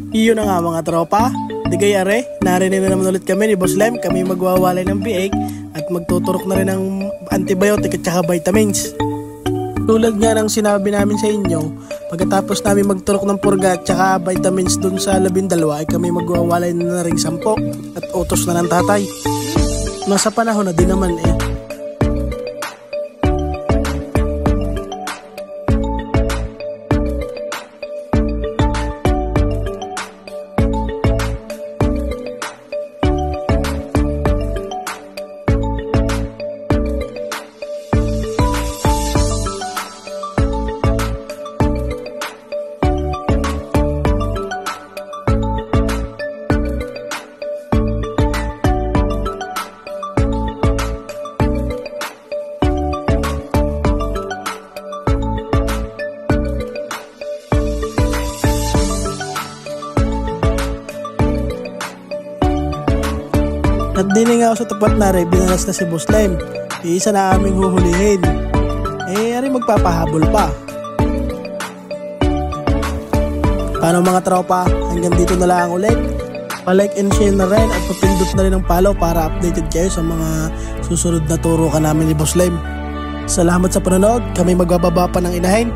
Iyon na nga mga tropa, di kaya narinig na naman ulit kami ni Boss Lem. Kami magwawalay ng biik at magtuturok na rin ng antibiotic at saka vitamins. Tulad nga ng sinabi namin sa inyo, pagkatapos namin magturok ng purga at saka vitamins dun sa 12 ay kami magwawalay na rin 10 at utos na ng tatay. Nasa panahon na din naman At din nga ako sa tapat na binalas na si Boss Lem. Isa na aming huhulihin. Ari magpapahabol pa. Paano mga tropa, hanggang dito na lang ulit. Pa-like and share na rin at papindot na rin ng follow para updated kayo sa mga susunod na turukan namin ni Boss Lem. Salamat sa panonood, kami magbababa pa ng inahin.